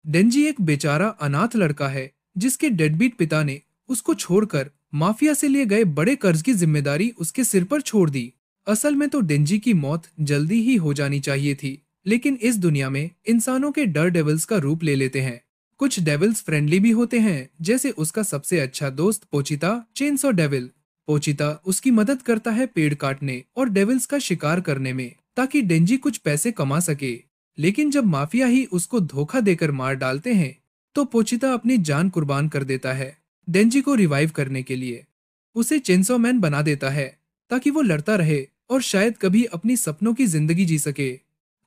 डेंजी एक बेचारा अनाथ लड़का है जिसके डेडबीट पिता ने उसको छोड़कर माफिया से लिए गए बड़े कर्ज की जिम्मेदारी उसके सिर पर छोड़ दी। असल में तो डेंजी की मौत जल्दी ही हो जानी चाहिए थी, लेकिन इस दुनिया में इंसानों के डर डेविल्स का रूप ले लेते हैं। कुछ डेविल्स फ्रेंडली भी होते हैं, जैसे उसका सबसे अच्छा दोस्त पोचिता चेनसॉ डेविल। पोचिता उसकी मदद करता है पेड़ काटने और डेविल्स का शिकार करने में, ताकि डेंजी कुछ पैसे कमा सके। लेकिन जब माफिया ही उसको धोखा देकर मार डालते हैं, तो पोचिता अपनी जान कुर्बान कर देता है डेंजी को रिवाइव करने के लिए। उसे चेनसॉ मैन बना देता है ताकि वो लड़ता रहे और शायद कभी अपनी सपनों की जिंदगी जी सके।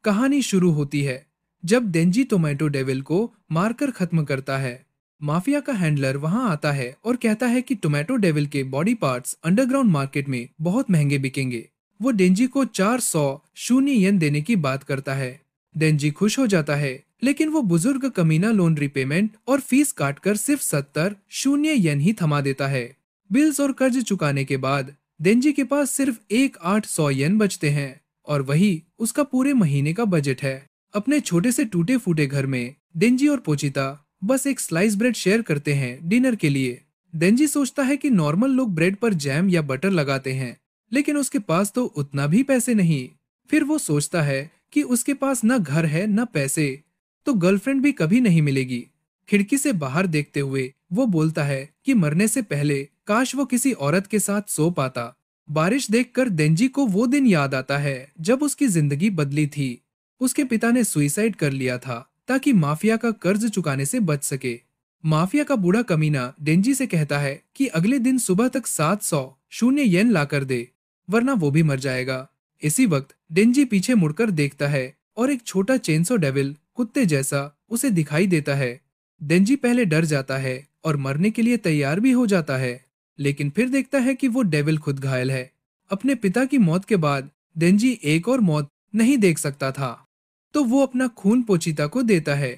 कहानी शुरू होती है जब डेंजी टोमेटो डेविल को मारकर खत्म करता है। माफिया का हैंडलर वहां आता है और कहता है कि टोमेटो डेविल के बॉडी पार्ट्स अंडरग्राउंड मार्केट में बहुत महंगे बिकेंगे। वो डेंजी को 400 शून्य येन देने की बात करता है। डेंजी खुश हो जाता है, लेकिन वो बुजुर्ग कमीना लोन रिपेमेंट और फीस काटकर सिर्फ 70 शून्य येन ही थमा देता है। बिल्स और कर्ज चुकाने के बाद डेंजी के पास सिर्फ 1,800 येन बचते हैं, और वही उसका पूरे महीने का बजट है। अपने छोटे से टूटे फूटे घर में डेंजी और पोचिता बस एक स्लाइस ब्रेड शेयर करते हैं डिनर के लिए। डेंजी सोचता है कि नॉर्मल लोग ब्रेड पर जैम या बटर लगाते हैं, लेकिन उसके पास तो उतना भी पैसे नहीं। फिर वो सोचता है कि उसके पास न घर है न पैसे, तो गर्लफ्रेंड भी कभी नहीं मिलेगी। खिड़की से बाहर देखते हुए वो बोलता है कि मरने से पहले काश वो किसी औरत के साथ सो पाता। बारिश देखकर डेंजी को वो दिन याद आता है जब उसकी जिंदगी बदली थी। उसके पिता ने सुइसाइड कर लिया था ताकि माफिया का कर्ज चुकाने से बच सके। माफिया का बूढ़ा कमीना डेंजी से कहता है कि अगले दिन सुबह तक 700 शून्य येन ला कर दे, वरना वो भी मर जाएगा। इसी वक्त डेंजी पीछे मुड़कर देखता है और एक छोटा चेनसो डेविल कुत्ते जैसा उसे दिखाई देता है। डेंजी पहले डर जाता है और मरने के लिए तैयार भी हो जाता है, लेकिन फिर देखता है कि वो डेविल खुद घायल है। अपने पिता की मौत के बाद डेंजी एक और मौत नहीं देख सकता था, तो वो अपना खून पोचिता को देता है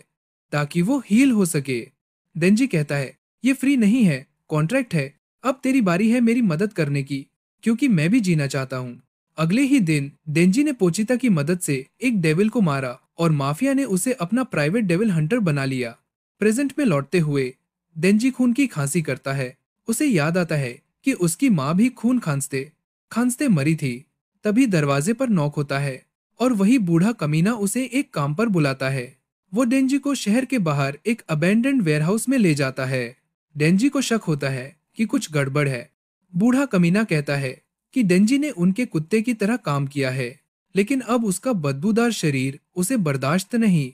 ताकि वो हील हो सके। डेंजी कहता है, ये फ्री नहीं है, कॉन्ट्रैक्ट है। अब तेरी बारी है मेरी मदद करने की, क्योंकि मैं भी जीना चाहता हूँ। अगले ही दिन डेंजी ने पोचिता की मदद से एक डेविल को मारा और माफिया ने उसे अपना प्राइवेट डेविल हंटर बना लिया। प्रेजेंट में लौटते हुए डेंजी खून की खांसी करता है। उसे याद आता है कि उसकी माँ भी खून खांसते खांसते मरी थी। तभी दरवाजे पर नॉक होता है और वही बूढ़ा कमीना उसे एक काम पर बुलाता है। वो डेंजी को शहर के बाहर एक अबेंडेंड वेयरहाउस में ले जाता है। डेंजी को शक होता है कि कुछ गड़बड़ है। बूढ़ा कमीना कहता है कि डेंजी ने उनके कुत्ते की तरह काम किया है, लेकिन अब उसका बदबूदार शरीर उसे बर्दाश्त नहीं।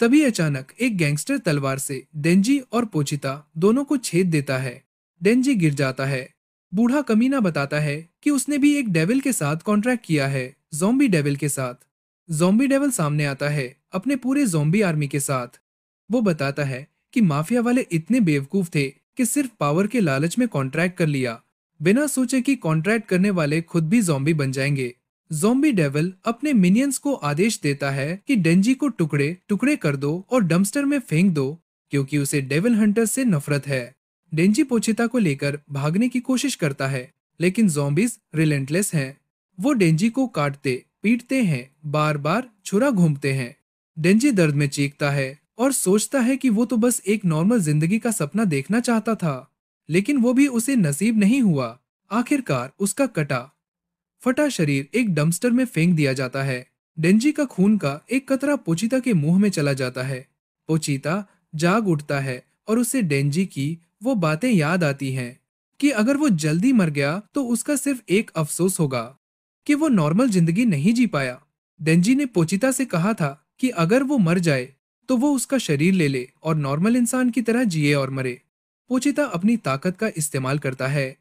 तभी अचानक एक गैंगस्टर तलवार से डेंजी और पोचिता दोनों को छेद देता है। डेंजी गिर जाता है। बूढ़ा कमीना बताता है कि उसने भी एक डेविल के साथ कॉन्ट्रैक्ट किया है, ज़ॉम्बी डेविल के साथ। ज़ॉम्बी डेविल सामने आता है अपने पूरे ज़ॉम्बी आर्मी के साथ। वो बताता है कि माफिया वाले इतने बेवकूफ थे कि सिर्फ पावर के लालच में कॉन्ट्रैक्ट कर लिया, बिना सोचे कि कॉन्ट्रैक्ट करने वाले खुद भी ज़ॉम्बी बन जाएंगे। ज़ॉम्बी डेविल अपने मिनियंस को आदेश देता है कि डेंजी को टुकड़े टुकड़े कर दो और डंपस्टर में फेंक दो, क्योंकि उसे डेविल हंटर से नफरत है। डेंजी पोचिता को लेकर भागने की कोशिश करता है, लेकिन ज़ॉम्बीज रिलेंटलेस हैं। वो डेंजी को काटते पीटते हैं, बार बार छुरा घूमते हैं। डेंजी दर्द में चीखता है और सोचता है कि वो तो बस एक नॉर्मल जिंदगी का सपना देखना चाहता था, लेकिन वो भी उसे नसीब नहीं हुआ। आखिरकार उसका कटा फटा शरीर एक डंपस्टर में फेंक दिया जाता है। डेंजी का खून का एक कतरा पोचिता के मुंह में चला जाता है। पोचिता जाग उठता है और उसे डेंजी की वो बातें याद आती हैं कि अगर वो जल्दी मर गया तो उसका सिर्फ एक अफसोस होगा कि वो नॉर्मल जिंदगी नहीं जी पाया। डेंजी ने पोचिता से कहा था कि अगर वो मर जाए तो वो उसका शरीर ले ले और नॉर्मल इंसान की तरह जिए और मरे। पोचिता अपनी ताकत का इस्तेमाल करता है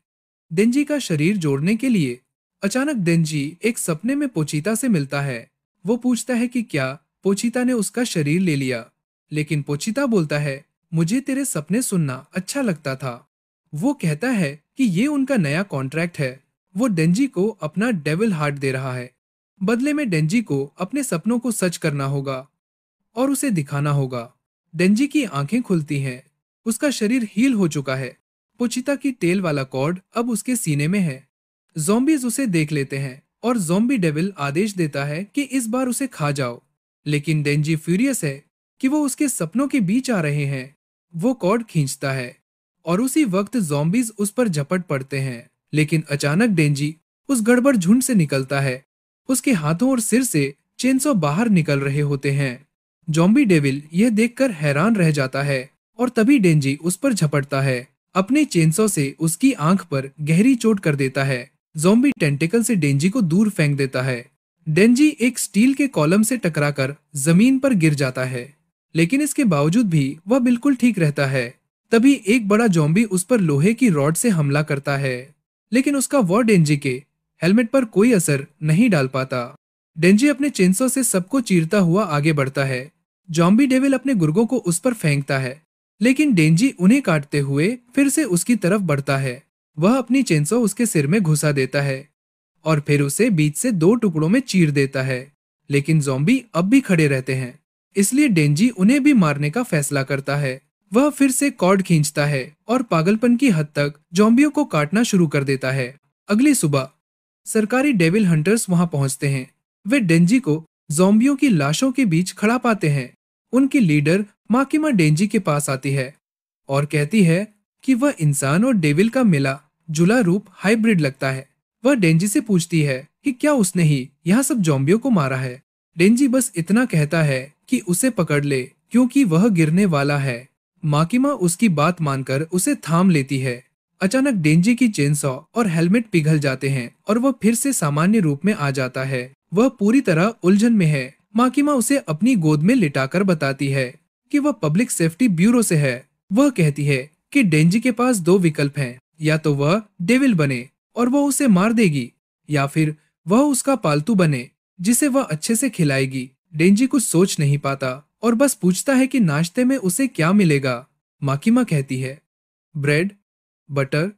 डेंजी का शरीर जोड़ने के लिए। अचानक डेंजी एक सपने में पोचिता से मिलता है। वो पूछता है कि क्या पोचिता ने उसका शरीर ले लिया, लेकिन पोचिता बोलता है, मुझे तेरे सपने सुनना अच्छा लगता था। वो कहता है कि ये उनका नया कॉन्ट्रैक्ट है। वो डेंजी को अपना डेविल हार्ट दे रहा है। बदले में डेंजी को अपने सपनों को सच करना होगा और उसे दिखाना होगा। डेंजी की आंखें खुलती हैं। उसका शरीर हील हो चुका है। पोचिता की तेल वाला कॉर्ड अब उसके सीने में है। ज़ॉम्बीज उसे देख लेते हैं और ज़ॉम्बी डेविल आदेश देता है कि इस बार उसे खा जाओ। लेकिन डेंजी फ्यूरियस है कि वो उसके सपनों के बीच आ रहे हैं। वो कॉर्ड खींचता है और उसी वक्त ज़ॉम्बीज उस पर झपट पड़ते हैं। लेकिन अचानक डेंजी उस गड़बड़ झुंड से निकलता है। उसके हाथों और सिर से चेनसॉ बाहर निकल रहे होते हैं। जॉम्बी डेविल यह देखकर हैरान रह जाता है और तभी डेंजी उस पर झपटता है। अपने चेनसॉ से उसकी आंख पर गहरी चोट कर देता है। जॉम्बी टेंटिकल से डेंजी को दूर फेंक देता है। डेंजी एक स्टील के कॉलम से टकराकर जमीन पर गिर जाता है, लेकिन इसके बावजूद भी वह बिल्कुल ठीक रहता है। तभी एक बड़ा जॉम्बी उस पर लोहे की रॉड से हमला करता है, लेकिन उसका वॉर डेंजी के हेलमेट पर कोई असर नहीं डाल पाता। डेंजी अपने चेनसॉ से सबको चीरता हुआ आगे बढ़ता है। जॉम्बी डेविल अपने गुर्गों को उस पर फेंकता है, लेकिन डेंजी उन्हें काटते हुए फिर से उसकी तरफ बढ़ता है। वह अपनी चेनसॉ उसके सिर में घुसा देता है और फिर उसे बीच से दो टुकड़ों में चीर देता है। लेकिन ज़ॉम्बी अब भी खड़े रहते हैं, इसलिए डेंजी उन्हें भी मारने का फैसला करता है। वह फिर से कॉर्ड खींचता है और पागलपन की हद तक ज़ॉम्बियों को काटना शुरू कर देता है। अगली सुबह सरकारी डेविल हंटर्स वहां पहुंचते हैं। वे डेंजी को ज़ॉम्बियों की लाशों के बीच खड़ा पाते हैं। उनकी लीडर माकिमा डेंजी के पास आती है और कहती है कि वह इंसान और डेविल का मिला जुला रूप हाइब्रिड लगता है। वह डेंजी से पूछती है कि क्या उसने ही यहाँ सब ज़ॉम्बियों को मारा है। डेंजी बस इतना कहता है कि उसे पकड़ ले क्योंकि वह गिरने वाला है। माकिमा उसकी बात मानकर उसे थाम लेती है। अचानक डेंजी की चेनसॉ और हेलमेट पिघल जाते हैं और वह फिर से सामान्य रूप में आ जाता है। वह पूरी तरह उलझन में है। माकिमा उसे अपनी गोद में लिटाकर बताती है कि वह पब्लिक सेफ्टी ब्यूरो से है। वह कहती है कि डेंजी के पास दो विकल्प हैं, या तो वह डेविल बने और वह उसे मार देगी, या फिर वह उसका पालतू बने जिसे वह अच्छे से खिलाएगी। डेंजी कुछ सोच नहीं पाता और बस पूछता है कि नाश्ते में उसे क्या मिलेगा। माकिमा कहती है ब्रेड, बटर,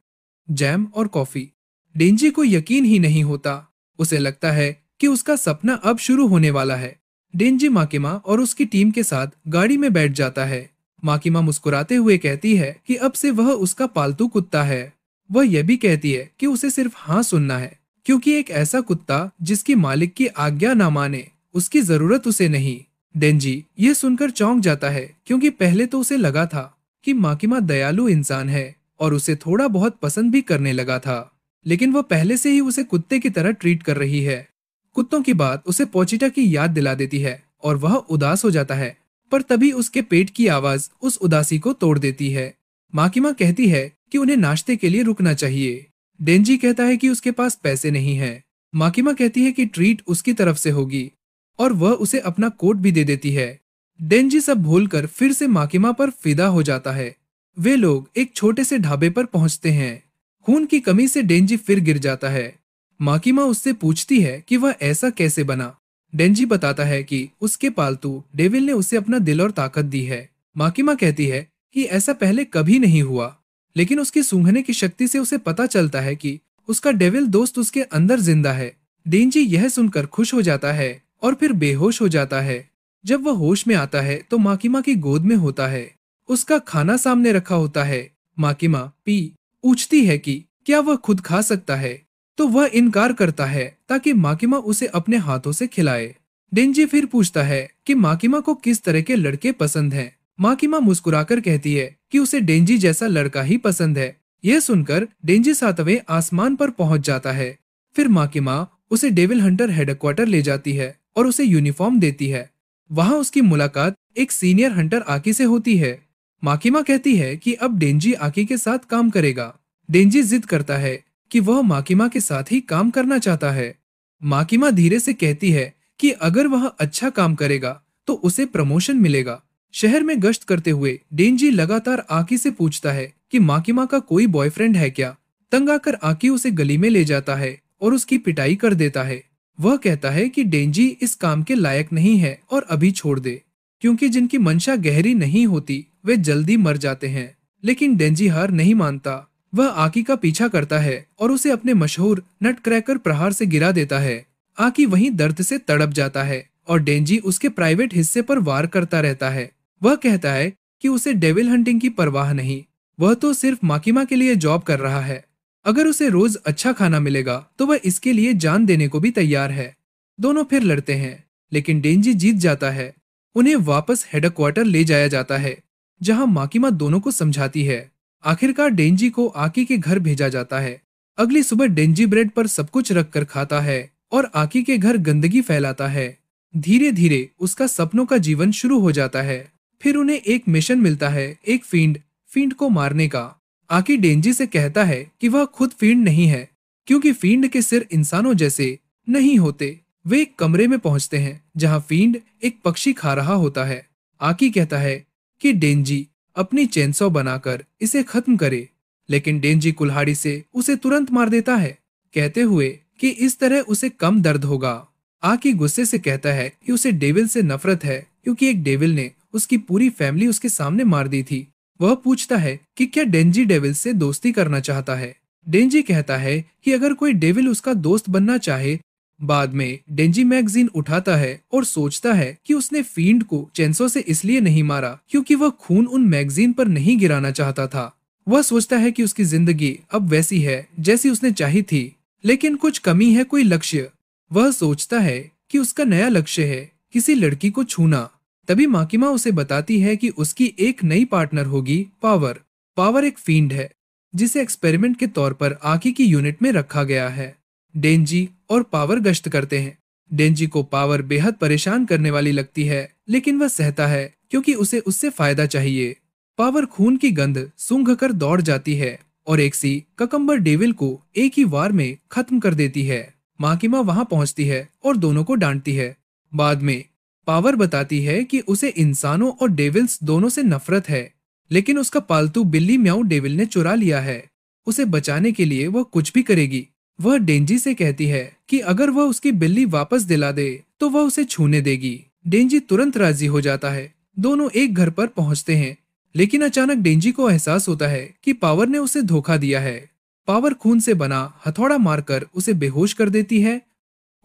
जैम और कॉफी। डेंजी को यकीन ही नहीं होता। उसे लगता है कि उसका सपना अब शुरू होने वाला है। डेंजी माकिमा और उसकी टीम के साथ गाड़ी में बैठ जाता है। माकिमा मुस्कुराते हुए कहती है कि अब से वह उसका पालतू कुत्ता है। वह यह भी कहती है कि उसे सिर्फ हाँ सुनना है, क्योंकि एक ऐसा कुत्ता जिसकी मालिक की आज्ञा ना माने, उसकी जरूरत उसे नहीं। डेंजी यह सुनकर चौंक जाता है, क्योंकि पहले तो उसे लगा था कि माकिमा दयालु इंसान है और उसे थोड़ा बहुत पसंद भी करने लगा था, लेकिन वह पहले से ही उसे कुत्ते की तरह ट्रीट कर रही है। कुत्तों की बात उसे पोचिटा की याद दिला देती है और वह उदास हो जाता है, पर तभी उसके पेट की आवाज उस उदासी को तोड़ देती है। माकिमा कहती है कि उन्हें नाश्ते के लिए रुकना चाहिए। डेंजी कहता है कि उसके पास पैसे नहीं है। माकिमा कहती है कि ट्रीट उसकी तरफ से होगी और वह उसे अपना कोट भी दे देती है। डेंजी सब भूलकर फिर से माकिमा पर फिदा हो जाता है। वे लोग एक छोटे से ढाबे पर पहुंचते हैं। खून की कमी से डेंजी फिर गिर जाता है। माकिमा उससे पूछती है कि वह ऐसा कैसे बना। डेंजी बताता है कि उसके पालतू डेविल ने उसे अपना दिल और ताकत दी है। माकिमा कहती है कि ऐसा पहले कभी नहीं हुआ, लेकिन उसकी सूंघने की शक्ति से उसे पता चलता है कि उसका डेविल दोस्त उसके अंदर जिंदा है। डेंजी यह सुनकर खुश हो जाता है और फिर बेहोश हो जाता है। जब वह होश में आता है तो माकिमा की गोद में होता है। उसका खाना सामने रखा होता है। माकिमा पूछती है कि क्या वह खुद खा सकता है, तो वह इनकार करता है ताकि माकिमा उसे अपने हाथों से खिलाए। डेंजी फिर पूछता है कि माकिमा को किस तरह के लड़के पसंद हैं। माकिमा मुस्कुराकर कहती है कि उसे डेंजी जैसा लड़का ही पसंद है। यह सुनकर डेंजी सातवें आसमान पर पहुंच जाता है। फिर माकिमा उसे डेविल हंटर हेडक्वार्टर ले जाती है और उसे यूनिफॉर्म देती है। वहां उसकी मुलाकात एक सीनियर हंटर आकी से होती है। माकिमा कहती है कि अब डेंजी आकी के साथ काम करेगा। डेंजी जिद करता है कि वह माकिमा के साथ ही काम करना चाहता है। माकिमा धीरे से कहती है कि अगर वह अच्छा काम करेगा तो उसे प्रमोशन मिलेगा। शहर में गश्त करते हुए डेंजी लगातार आकी से पूछता है कि माकिमा का कोई बॉयफ्रेंड है क्या। तंग आकर आकी उसे गली में ले जाता है और उसकी पिटाई कर देता है। वह कहता है कि डेंजी इस काम के लायक नहीं है और अभी छोड़ दे, क्योंकि जिनकी मंशा गहरी नहीं होती वे जल्दी मर जाते हैं। लेकिन डेंजी हार नहीं मानता। वह आकी का पीछा करता है और उसे अपने मशहूर नटक्रैकर प्रहार से गिरा देता है। आकी वहीं दर्द से तड़प जाता है और डेंजी उसके प्राइवेट हिस्से पर वार करता रहता है। वह कहता है कि उसे डेविल हंटिंग की परवाह नहीं, वह तो सिर्फ माकिमा के लिए जॉब कर रहा है। अगर उसे रोज अच्छा खाना मिलेगा तो वह इसके लिए जान देने को भी तैयार है। दोनों फिर लड़ते हैं, लेकिन डेंजी जीत जाता है। उन्हें वापस हेडक्वार्टर ले जाया जाता है, जहां माकिमा दोनों को समझाती है। आखिरकार डेंजी को आकी के घर भेजा जाता है। अगली सुबह डेंजी ब्रेड पर सब कुछ रख कर खाता है और आकी के घर गंदगी फैलाता है। धीरे धीरे उसका सपनों का जीवन शुरू हो जाता है। फिर उन्हें एक मिशन मिलता है, एक फींड को मारने का। आकी डेंजी से कहता है कि वह खुद फींड नहीं है, क्योंकि फींड के सिर इंसानों जैसे नहीं होते। वे एक कमरे में पहुंचते हैं जहां फींड एक पक्षी खा रहा होता है। आकी कहता है कि डेंजी अपनी चेनसॉ बनाकर इसे खत्म करे, लेकिन डेंजी कुल्हाड़ी से उसे तुरंत मार देता है, कहते हुए कि इस तरह उसे कम दर्द होगा। आकी गुस्से से कहता है कि उसे डेविल से नफरत है, क्योंकि एक डेविल ने उसकी पूरी फैमिली उसके सामने मार दी थी। वह पूछता है कि क्या डेंजी डेविल से दोस्ती करना चाहता है। डेंजी कहता है कि अगर कोई डेविल उसका दोस्त बनना चाहे। बाद में डेंजी मैगजीन उठाता है और सोचता है कि उसने फींड को चेंसो से इसलिए नहीं मारा क्योंकि वह खून उन मैगजीन पर नहीं गिराना चाहता था। वह सोचता है कि उसकी जिंदगी अब वैसी है जैसी उसने चाही थी, लेकिन कुछ कमी है, कोई लक्ष्य। वह सोचता है कि उसका नया लक्ष्य है किसी लड़की को छूना। तभी माकिमा उसे बताती है कि उसकी एक नई पार्टनर होगी, पावर। पावर एक फींड है जिसे एक्सपेरिमेंट के तौर पर आकी की यूनिट में रखा गया है। डेंजी और पावर गश्त करते हैं। डेंजी को पावर बेहद परेशान करने वाली लगती है, लेकिन वह सहता है क्योंकि उसे उससे फायदा चाहिए। पावर खून की गंध सूंघ कर दौड़ जाती है और एक सी ककम्बर डेविल को एक ही वार में खत्म कर देती है। माकिमा वहां पहुंचती है और दोनों को डांटती है। बाद में पावर बताती है कि उसे इंसानों और डेविल्स दोनों से नफरत है, लेकिन उसका पालतू बिल्ली म्याऊ डेविल ने चुरा लिया है। उसे बचाने के लिए वह कुछ भी करेगी। वह डेंजी से कहती है कि अगर वह उसकी बिल्ली वापस दिला दे तो वह उसे छूने देगी। डेंजी तुरंत राजी हो जाता है। दोनों एक घर पर पहुंचते हैं, लेकिन अचानक डेंजी को एहसास होता है कि पावर ने उसे धोखा दिया है। पावर खून से बना हथौड़ा मारकर उसे बेहोश कर देती है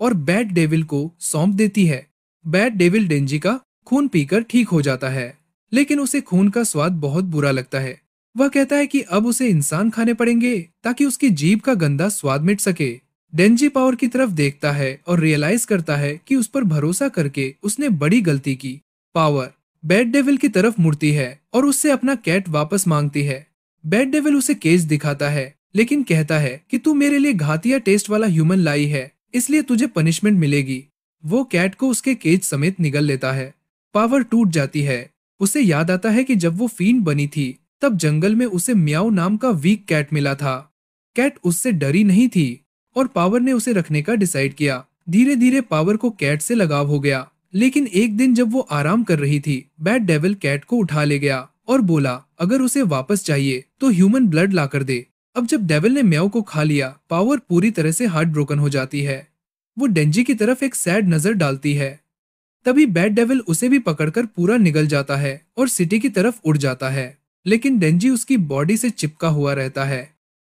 और बैड डेविल को सौंप देती है। बैड डेविल डेंजी का खून पीकर ठीक हो जाता है, लेकिन उसे खून का स्वाद बहुत बुरा लगता है। वह कहता है कि अब उसे इंसान खाने पड़ेंगे ताकि उसकी जीभ का गंदा स्वाद मिट सके। डेंजी पावर की तरफ देखता है और रियलाइज करता है कि उस पर भरोसा करके उसने बड़ी गलती की। पावर बैड डेविल की तरफ मुड़ती है और उससे अपना कैट वापस मांगती है। बैड डेविल उसे केज दिखाता है, लेकिन कहता है कि तू मेरे लिए घातिया टेस्ट वाला ह्यूमन लाई है, इसलिए तुझे पनिशमेंट मिलेगी। वो कैट को उसके केज समेत निगल लेता है। पावर टूट जाती है। उसे याद आता है कि जब वो फींड बनी थी तब जंगल में उसे म्याऊ नाम का वीक कैट मिला था। कैट उससे डरी नहीं थी और पावर ने उसे रखने का डिसाइड किया। धीरे धीरे पावर को कैट से लगाव हो गया, लेकिन एक दिन जब वो आराम कर रही थी, बैड डेविल कैट को उठा ले गया और बोला अगर उसे वापस चाहिए तो ह्यूमन ब्लड ला कर दे। अब जब डेविल ने म्याऊ को खा लिया, पावर पूरी तरह से हार्ट ब्रोकन हो जाती है। वो डेंजी की तरफ एक सैड नजर डालती है। तभी बैड डेविल उसे भी पकड़कर पूरा निगल जाता है और सिटी की तरफ उड़ जाता है, लेकिन डेंजी उसकी बॉडी से चिपका हुआ रहता है।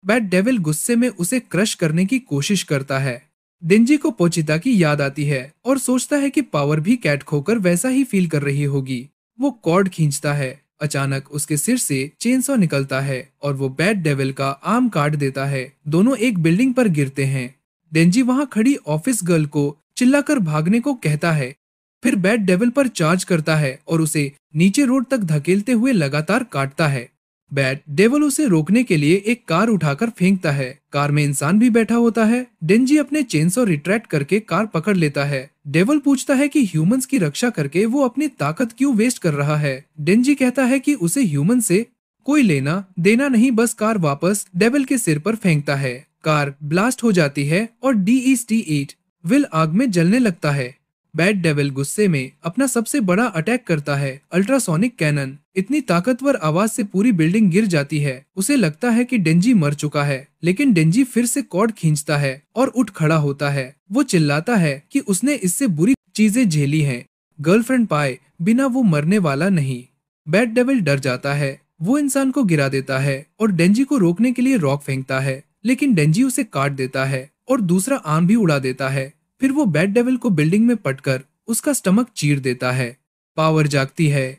बैड डेविल गुस्से में उसे क्रश करने की कोशिश करता है। डेंजी को पोचिता की याद आती है और सोचता है कि पावर भी कैट खोकर वैसा ही फील कर रही होगी। वो कॉर्ड खींचता है। अचानक उसके सिर से चेनसॉ निकलता है और वो बैड डेविल का आर्म काट देता है। दोनों एक बिल्डिंग पर गिरते हैं। डेंजी वहां खड़ी ऑफिस गर्ल को चिल्लाकर भागने को कहता है, फिर बैड डेविल पर चार्ज करता है और उसे नीचे रोड तक धकेलते हुए लगातार काटता है। बैड डेविल उसे रोकने के लिए एक कार उठाकर फेंकता है। कार में इंसान भी बैठा होता है। डेंजी अपने चेनसॉ रिट्रैक्ट करके कार पकड़ लेता है। डेविल पूछता है कि ह्यूमंस की रक्षा करके वो अपनी ताकत क्यों वेस्ट कर रहा है। डेंजी कहता है कि उसे ह्यूमन से कोई लेना देना नहीं, बस कार वापस डेविल के सिर पर फेंकता है। कार ब्लास्ट हो जाती है और DEST-8 विल आग में जलने लगता है। बैड डेविल गुस्से में अपना सबसे बड़ा अटैक करता है, अल्ट्रासोनिक कैनन। इतनी ताकतवर आवाज से पूरी बिल्डिंग गिर जाती है। उसे लगता है कि डेंजी मर चुका है, लेकिन डेंजी फिर से कॉर्ड खींचता है और उठ खड़ा होता है। वो चिल्लाता है कि उसने इससे बुरी चीजें झेली हैं, गर्लफ्रेंड पाए बिना वो मरने वाला नहीं। बैड डेविल डर जाता है। वो इंसान को गिरा देता है और डेंजी को रोकने के लिए रॉक फेंकता है, लेकिन डेंजी उसे काट देता है और दूसरा आर्म भी उड़ा देता है। फिर वो बैड डेविल को बिल्डिंग में पटकर उसका स्टमक चीर देता है। पावर जागती है,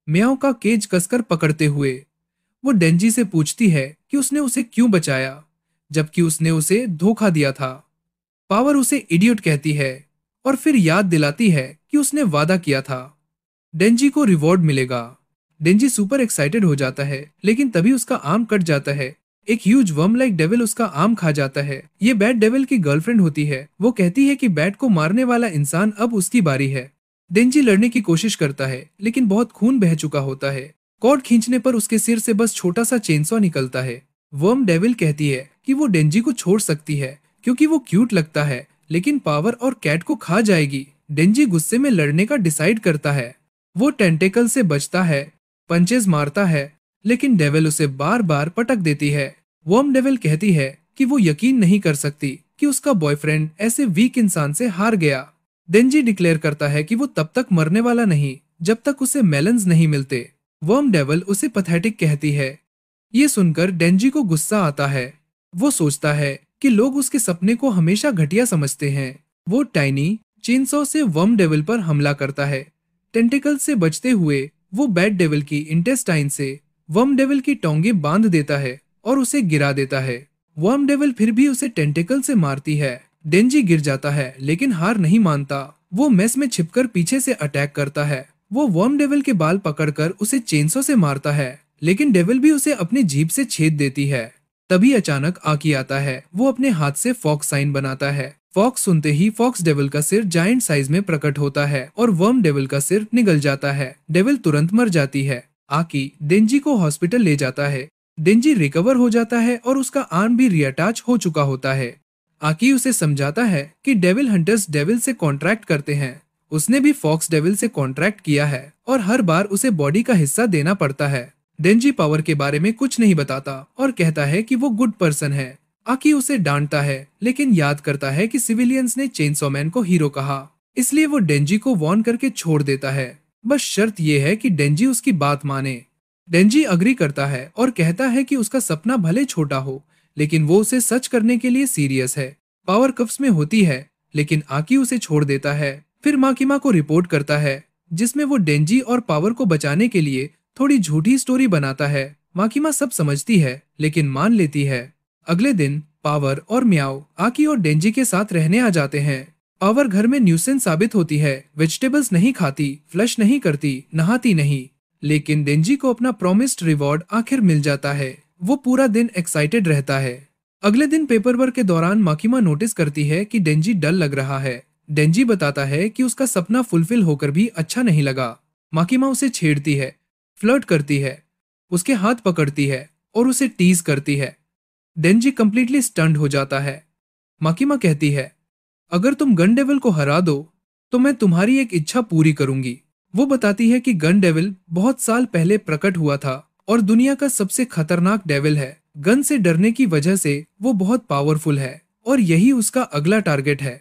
म्याऊ का केज कसकर पकड़ते हुए। वो डेंजी से पूछती है कि उसने उसे क्यों बचाया, जबकि उसने उसे धोखा दिया था। पावर उसे इडियट कहती है और फिर याद दिलाती है कि उसने वादा किया था। डेंजी को रिवॉर्ड मिलेगा। डेंजी सुपर एक्साइटेड हो जाता है, लेकिन तभी उसका आर्म कट जाता है। एक ह्यूज वर्म लाइक डेविल उसका आर्म खा जाता है। ये बैट डेविल की गर्लफ्रेंड होती है। वो कहती है कि बैट को मारने वाला इंसान अब उसकी बारी है। डेंजी लड़ने की कोशिश करता है, लेकिन बहुत खून बह चुका होता है। कॉर्ड खींचने पर उसके सिर से बस छोटा सा चेनसॉ निकलता है। वर्म डेविल कहती है कि वो डेंजी को छोड़ सकती है क्योंकि वो क्यूट लगता है, लेकिन पावर और कैट को खा जाएगी। डेंजी गुस्से में लड़ने का डिसाइड करता है। वो टेंटेकल से बचता है, पंचेज मारता है, लेकिन डेविल उसे बार बार पटक देती है। वर्म डेविल कहती है कि वो यकीन नहीं कर सकती कि उसका बॉयफ्रेंड ऐसे वीक इंसान से हार गया। डेंजी डिक्लेयर करता है कि वो तब तक मरने वाला नहीं जब तक उसे मेलन्स नहीं मिलते। वर्म डेविल उसे पैथेटिक कहती है। ये सुनकर डेंजी को गुस्सा आता है। वो सोचता है कि लोग उसके सपने को हमेशा घटिया समझते हैं। वो टाइनी चेनसॉ से वर्म डेविल पर हमला करता है। टेंटिकल से बचते हुए वो बैट डेविल की इंटेस्टाइन से वर्म डेविल की टोंगे बांध देता है और उसे गिरा देता है। वर्म डेविल फिर भी उसे टेंटिकल से मारती है। डेंजी गिर जाता है, लेकिन हार नहीं मानता। वो मेस में छिपकर पीछे से अटैक करता है। वो वर्म डेविल के बाल पकड़कर उसे चेनसॉ से मारता है, लेकिन डेविल भी उसे अपनी जीभ से छेद देती है। तभी अचानक आकी आता है। वो अपने हाथ से फॉक्स साइन बनाता है। फॉक्स सुनते ही फॉक्स डेविल का सिर जायंट साइज में प्रकट होता है और वर्म डेविल का सिर निगल जाता है। डेविल तुरंत मर जाती है। आकी डेंजी को हॉस्पिटल ले जाता है। डेंजी रिकवर हो जाता है और उसका आर्म भी रीअटैच हो चुका होता है। आकी उसे समझाता है कि डेविल हंटर्स डेविल से कॉन्ट्रैक्ट करते हैं। उसने भी फॉक्स डेविल से कॉन्ट्रैक्ट किया है और हर बार उसे बॉडी का हिस्सा देना पड़ता है। डेंजी पावर के बारे में कुछ नहीं बताता और कहता है कि वो गुड पर्सन है। आकी उसे डांटता है, लेकिन याद करता है कि सिविलियंस ने चेनसॉ मैन को हीरो कहा, इसलिए वो डेंजी को वार्न करके छोड़ देता है। बस शर्त ये है कि डेंजी उसकी बात माने। डेंजी अग्री करता है और कहता है कि उसका सपना भले छोटा हो, लेकिन वो उसे सच करने के लिए सीरियस है। पावर कफ्स में होती है, लेकिन आकी उसे छोड़ देता है। फिर माकिमा को रिपोर्ट करता है, जिसमें वो डेंजी और पावर को बचाने के लिए थोड़ी झूठी स्टोरी बनाता है। माकिमा सब समझती है, लेकिन मान लेती है। अगले दिन पावर और म्याओ आकी और डेंजी के साथ रहने आ जाते हैं। पावर घर में न्यूसेंस साबित होती है। वेजिटेबल्स नहीं खाती, फ्लश नहीं करती, नहाती नहीं, लेकिन डेंजी को अपना प्रॉमिस्ड रिवॉर्ड आखिर मिल जाता है। वो पूरा दिन एक्साइटेड रहता है। अगले दिन पेपर वर्क के दौरान माकिमा नोटिस करती है कि डेंजी डल लग रहा है। डेंजी बताता है कि उसका सपना फुलफिल होकर भी अच्छा नहीं लगा। माकिमा उसे छेड़ती है, फ्लर्ट करती है, उसके हाथ पकड़ती है और उसे टीज करती है। डेंजी कंप्लीटली स्टन्ड हो जाता है। माकिमा कहती है, अगर तुम गन डेविल को हरा दो तो मैं तुम्हारी एक इच्छा पूरी करूंगी। वो बताती है कि गन डेविल बहुत साल पहले प्रकट हुआ था और दुनिया का सबसे खतरनाक डेविल है। गन से डरने की वजह से वो बहुत पावरफुल है और यही उसका अगला टारगेट है।